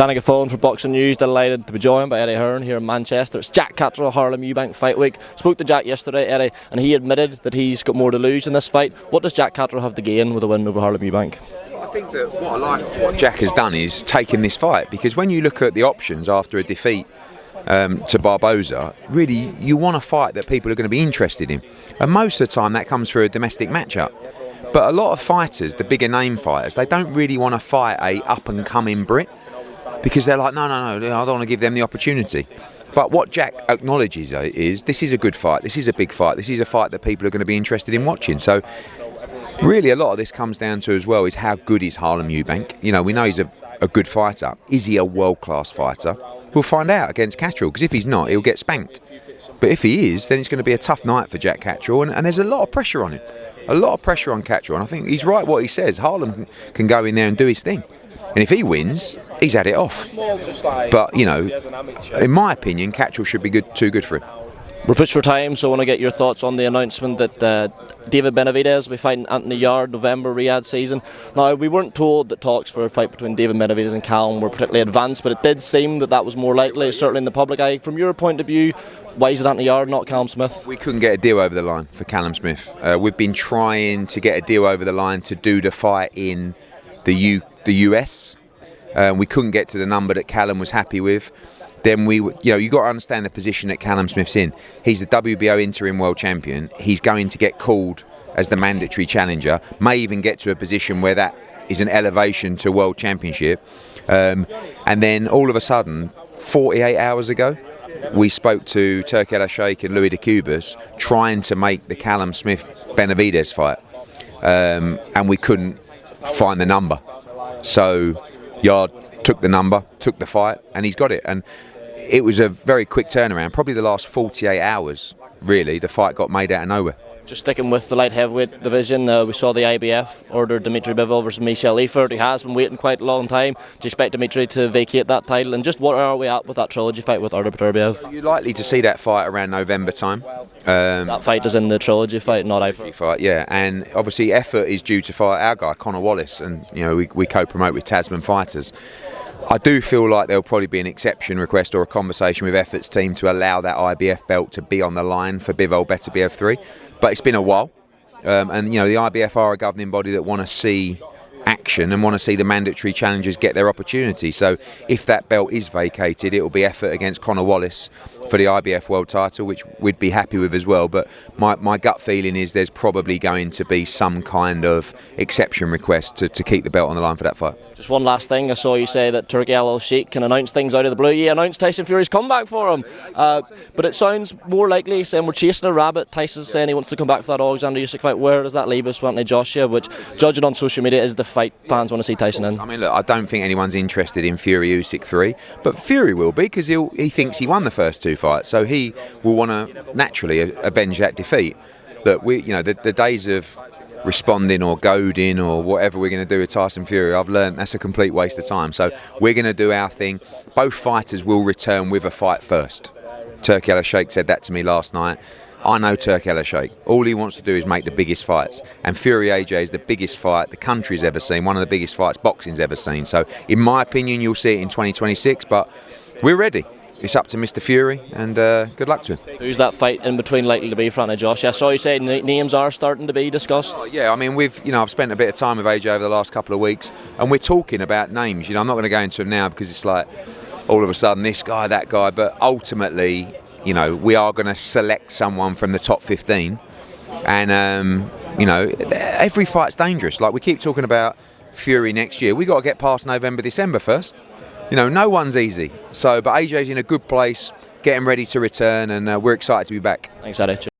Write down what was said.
Danny Gaffone for Boxing News, delighted to be joined by Eddie Hearn here in Manchester. It's Jack Catterall, Harlem Eubank Fight Week. Spoke to Jack yesterday, Eddie, and he admitted that he's got more to lose in this fight. What does Jack Catterall have to gain with a win over Harlem Eubank? I think that what Jack has done is taken this fight, because when you look at the options after a defeat to Barboza, really you want a fight that people are going to be interested in, and most of the time that comes through a domestic matchup. But a lot of fighters, the bigger name fighters, they don't really want to fight a up and coming Brit, because they're like, no, I don't want to give them the opportunity. But what Jack acknowledges is this is a good fight, this is a big fight, this is a fight that people are going to be interested in watching. So really a lot of this comes down to as well is how good is Harlem Eubank. You know, we know he's a good fighter. Is he a world-class fighter? We'll find out against Catterall, because if he's not, he'll get spanked. But if he is, then it's going to be a tough night for Jack Catterall, and there's a lot of pressure on him. A lot of pressure on Catterall, and I think he's right what he says. Harlem can go in there and do his thing. And if he wins, he's had it off. But, you know, in my opinion, Catterall should be too good for him. We're pushed for time, so I want to get your thoughts on the announcement that David Benavidez will be fighting Anthony Yarde November Riyadh season. Now, we weren't told that talks for a fight between David Benavidez and Callum were particularly advanced, but it did seem that was more likely, certainly in the public eye. From your point of view, why is it Anthony Yarde, not Callum Smith? We couldn't get a deal over the line for Callum Smith. We've been trying to get a deal over the line to do the fight in the US. We couldn't get to the number that Callum was happy with. Then you've got to understand the position that Callum Smith's in. He's the WBO interim world champion. He's going to get called as the mandatory challenger, may even get to a position where that is an elevation to world championship. And then all of a sudden, 48 hours ago, we spoke to Turki El-Sheikh and Louis de Cubas trying to make the Callum Smith-Benavidez fight. And we couldn't find the number. So Yarde took the number, took the fight, and he's got it. And it was a very quick turnaround. Probably the last 48 hours, really, the fight got made out of nowhere. Just sticking with the light heavyweight division, we saw the IBF order Dmitry Bivol versus Michel Liefert. He has been waiting quite a long time. Do you expect Dmitry to vacate that title? And just what are we at with that trilogy fight with Artur Beterbiev? You're likely to see that fight around November time. That fight is in the trilogy fight, not Eifert. Fight, yeah. And obviously Effort is due to fight our guy, Conor Wallace, and you know we co-promote with Tasman Fighters. I do feel like there'll probably be an exception request or a conversation with Effort's team to allow that IBF belt to be on the line for Bivol Beterbiev 3. But it's been a while, and you know the IBF are a governing body that want to see action and want to see the mandatory challengers get their opportunity. So if that belt is vacated, it will be Effort against Conor Wallace for the IBF world title, which we'd be happy with as well. But my gut feeling is there's probably going to be some kind of exception request to keep the belt on the line for that fight. Just one last thing, I saw you say that Turki El-Sheikh can announce things out of the blue. He announced Tyson Fury's comeback for him, but it sounds more likely saying we're chasing a rabbit. Tyson's saying he wants to come back for that Alexander Usyk fight. Where does that leave us with Anthony Joshua, which, judging on social media, is the fight fans want to see Tyson in? I mean, look, I don't think anyone's interested in Fury Usyk 3, but Fury will be, because he thinks he won the first two fights, so he will want to naturally avenge that defeat. That the days of responding or goading or whatever we're going to do with Tyson Fury, I've learned that's a complete waste of time. So we're going to do our thing. Both fighters will return with a fight first. Turki El-Sheikh said that to me last night. I know Turki El-Sheikh. All he wants to do is make the biggest fights. And Fury AJ is the biggest fight the country's ever seen, one of the biggest fights boxing's ever seen. So in my opinion, you'll see it in 2026, but we're ready. It's up to Mr. Fury, and good luck to him. Who's that fight in between likely to be for Anthony Joshua? I saw you say names are starting to be discussed. Yeah, I mean, I've spent a bit of time with AJ over the last couple of weeks, and we're talking about names. I'm not going to go into them now because it's like all of a sudden this guy, that guy, but ultimately, we are going to select someone from the top 15, and every fight's dangerous. Like we keep talking about Fury next year, we got to get past November, December first. No one's easy. But AJ's in a good place, getting ready to return, and we're excited to be back. Thanks, Eddie.